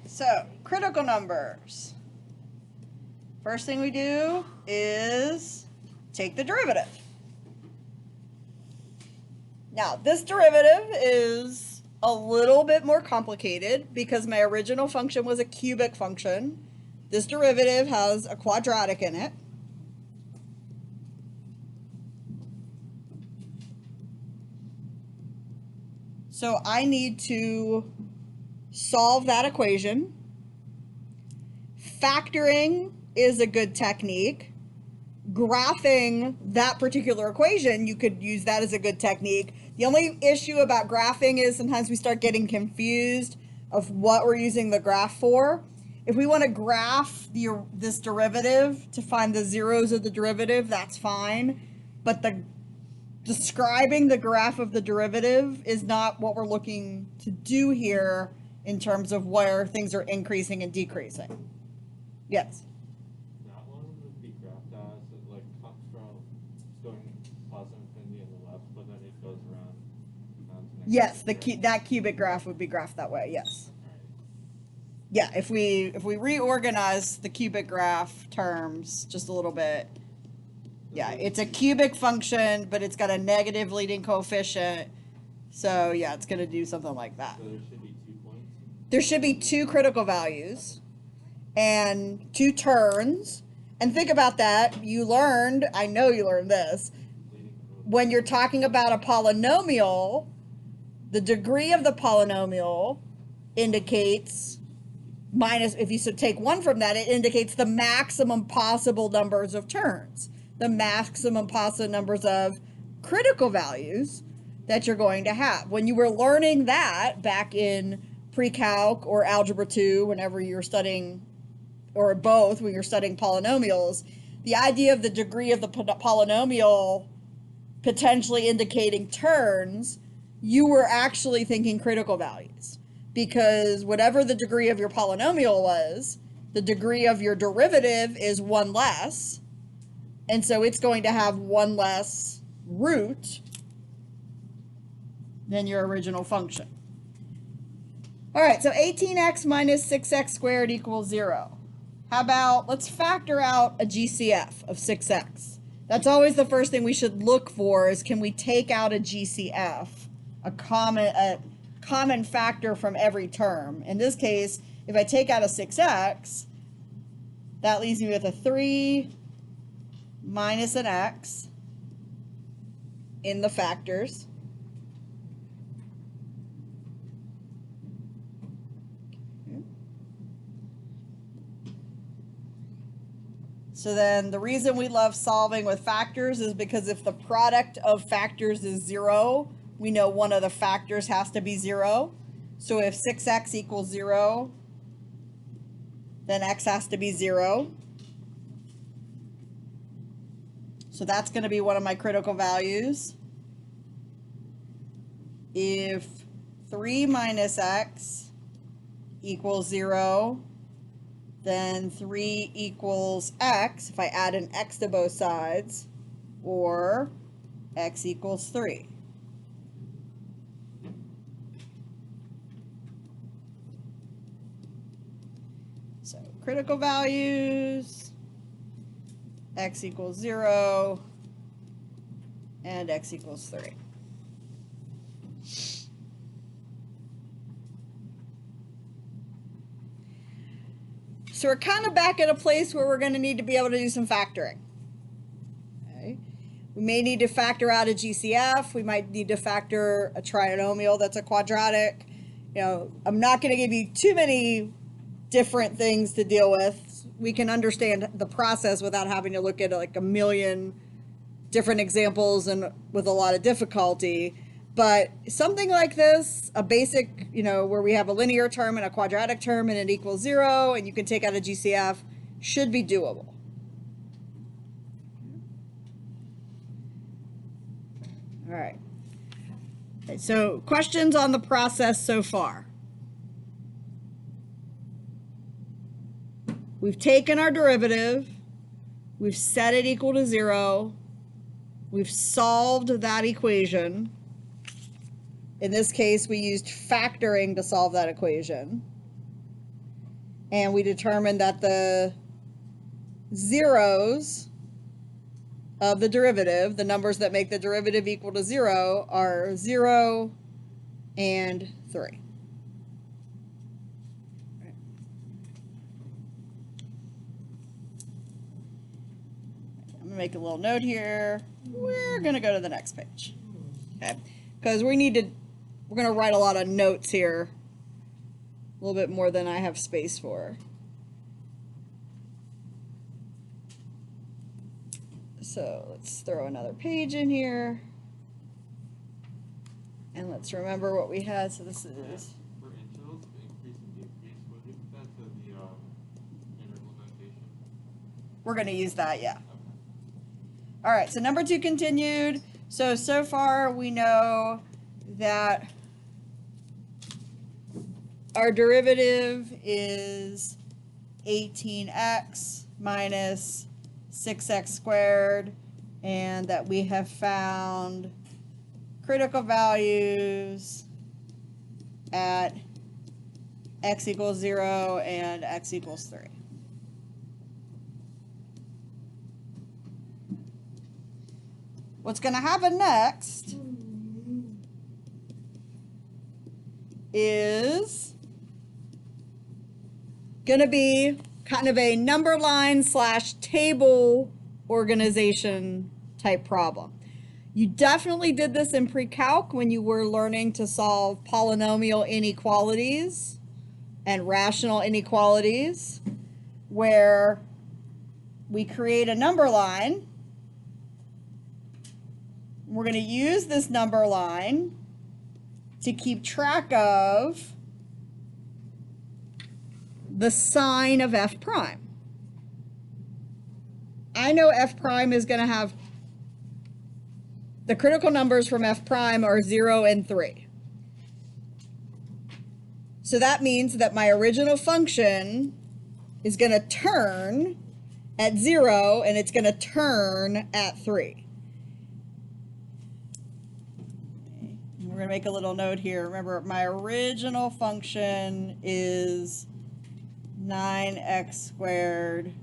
so critical numbers. First thing we do is take the derivative. Now, this derivative is a little bit more complicated because my original function was a cubic function. This derivative has a quadratic in it. So I need to solve that equation. Factoring is a good technique. Graphing that particular equation, you could use that as a good technique. The only issue about graphing is sometimes we start getting confused of what we're using the graph for. If we want to graph this derivative to find the zeros of the derivative, that's fine. But describing the graph of the derivative is not what we're looking to do here in terms of where things are increasing and decreasing. Yes? That one would be graphed as it like comes from going positive infinity on the left, but then it goes around to yes, that cubic graph would be graphed that way, yes. Yeah, if we reorganize the cubic graph terms just a little bit, yeah, it's a cubic function, but it's got a negative leading coefficient. So yeah, it's going to do something like that. So there should be 2 points? There should be 2 critical values and 2 turns. And think about that. You learned, I know you learned this, when you're talking about a polynomial, the degree of the polynomial indicates minus, if you take 1 from that, it indicates the maximum possible numbers of turns, the maximum possible numbers of critical values that you're going to have. When you were learning that back in pre-calc or algebra 2, whenever you're studying, or both, when you're studying polynomials, the idea of the degree of the polynomial potentially indicating turns, you were actually thinking critical values. Because whatever the degree of your polynomial was, the degree of your derivative is 1 less. And so it's going to have 1 less root than your original function. All right, so 18x minus 6x squared equals 0. How about, let's factor out a GCF of 6x. That's always the first thing we should look for, is can we take out a GCF, a common factor from every term. In this case, if I take out a 6x, that leaves me with a 3 minus an x in the factors. So then the reason we love solving with factors is because if the product of factors is 0, we know one of the factors has to be 0. So if 6x equals 0, then x has to be 0. So that's going to be one of my critical values. If 3 minus x equals 0, then 3 equals x, if I add an x to both sides, or x equals 3. So critical values, x equals 0, and x equals 3. So we're kind of back at a place where we're going to need to be able to do some factoring. Okay. We may need to factor out a GCF. We might need to factor a trinomial that's a quadratic. You know, I'm not going to give you too many different things to deal with. We can understand the process without having to look at like a million different examples and with a lot of difficulty. But something like this, a basic, you know, where we have a linear term and a quadratic term and it equals 0 and you can take out a GCF, should be doable. All right. Okay, so questions on the process so far? We've taken our derivative, we've set it equal to 0, we've solved that equation. In this case, we used factoring to solve that equation. And we determined that the zeros of the derivative, the numbers that make the derivative equal to 0, are 0 and 3. I'm gonna make a little note here. We're gonna go to the next page, okay? Because we're gonna write a lot of notes here, a little bit more than I have space for. So let's throw another page in here. And let's remember what we had. So this is... For intervals, increase and decrease, would you put that to the interval notation? We're going to use that, yeah. Okay. All right, so number 2 continued. So far we know that our derivative is 18x minus 6x squared, and that we have found critical values at x equals 0 and x equals 3. What's going to happen next is going to be kind of a number line / table organization type problem. You definitely did this in pre-calc when you were learning to solve polynomial inequalities and rational inequalities, where we create a number line. We're going to use this number line to keep track of the sign of f prime. I know f prime is going to have, the critical numbers from f prime are 0 and 3. So that means that my original function is going to turn at 0 and it's going to turn at 3. We're going to make a little note here. Remember, my original function is 9x squared.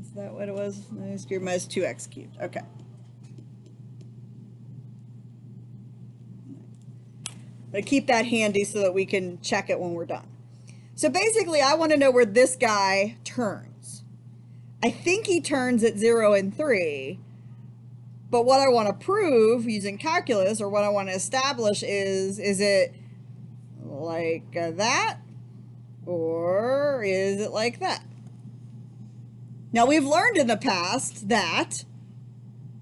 Is that what it was? 9x squared minus 2x cubed. Okay. But keep that handy so that we can check it when we're done. So basically, I want to know where this guy turns. I think he turns at 0 and 3. But what I want to prove using calculus, or what I want to establish is it like that? Or is it like that? Now, we've learned in the past that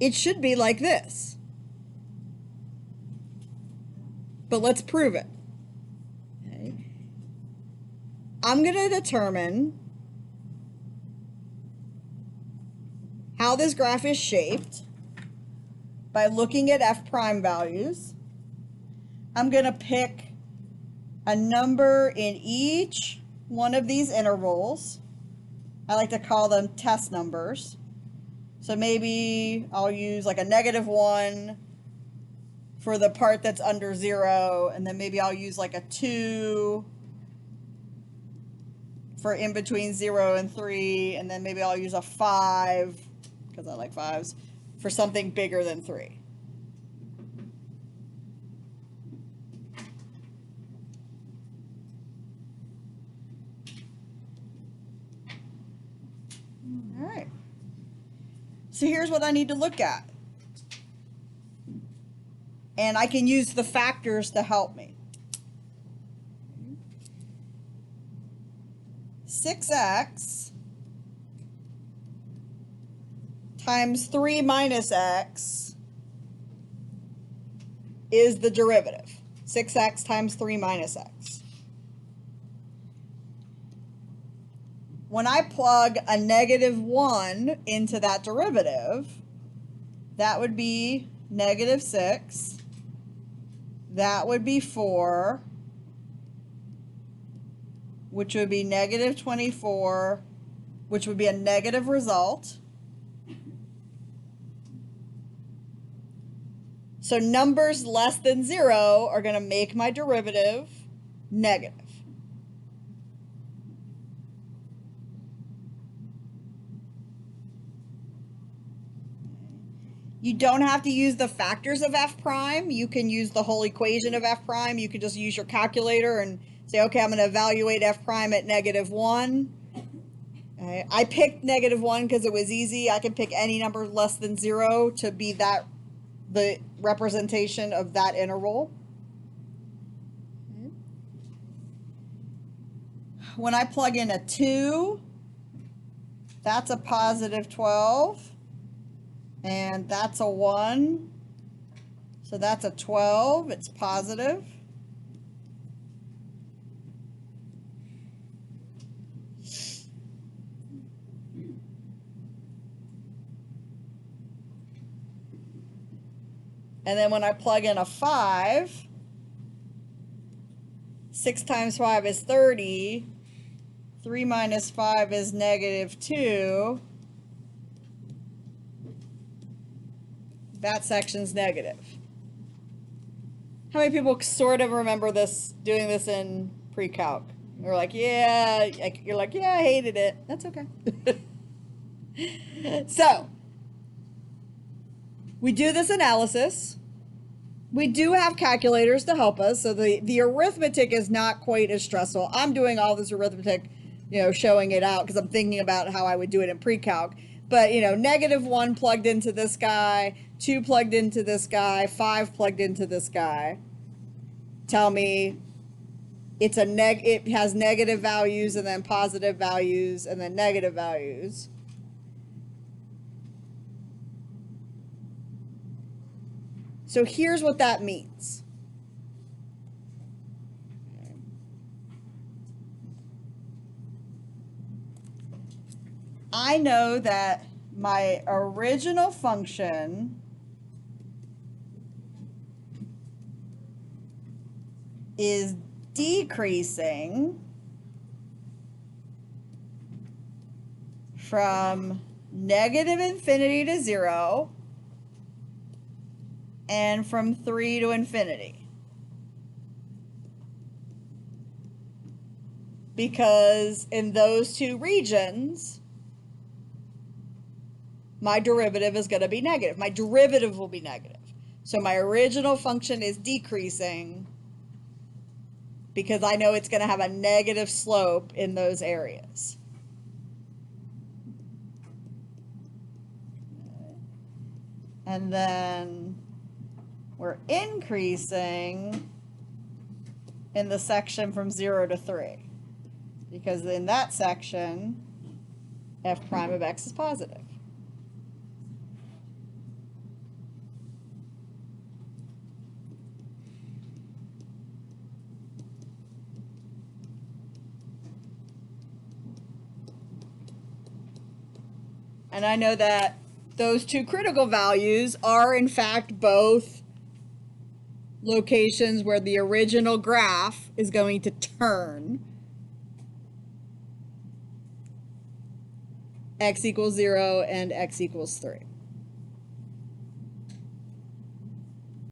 it should be like this. But let's prove it. Okay. I'm going to determine how this graph is shaped by looking at f prime values. I'm going to pick a number in each one of these intervals. I like to call them test numbers. So maybe I'll use like a -1 for the part that's under 0, and then maybe I'll use like a 2 for in between 0 and 3, and then maybe I'll use a 5, because I like 5s, for something bigger than 3. All right. So here's what I need to look at. And I can use the factors to help me. 6x times 3 minus x is the derivative. 6x times 3 minus x. When I plug a -1 into that derivative, that would be -6. That would be 4, which would be -24, which would be a negative result. So numbers less than 0 are going to make my derivative negative. You don't have to use the factors of f prime. You can use the whole equation of f prime. You can just use your calculator and say, okay, I'm going to evaluate f prime at -1. Okay. I picked -1 because it was easy. I can pick any number less than 0 to be the representation of that interval. When I plug in a 2, that's a +12. And that's a 1. So that's a 12. It's positive. And then when I plug in a 5, 6 times 5 is 30. 3 minus 5 is -2. That section's negative. How many people sort of remember this, doing this in pre-calc? You're like, yeah, I hated it. That's okay. So, we do this analysis. We do have calculators to help us, so the arithmetic is not quite as stressful. I'm doing all this arithmetic, showing it out because I'm thinking about how I would do it in pre-calc. But, -1 plugged into this guy, 2 plugged into this guy, 5 plugged into this guy. Tell me it has negative values and then positive values and then negative values. So here's what that means. I know that my original function is decreasing from -infinity to 0 and from 3 to infinity. Because in those two regions, my derivative is going to be negative. My derivative will be negative. So my original function is decreasing because I know it's going to have a negative slope in those areas. And then we're increasing in the section from 0 to 3. Because in that section, f prime of x is positive. And I know that those two critical values are in fact both locations where the original graph is going to turn x = 0 and x = 3.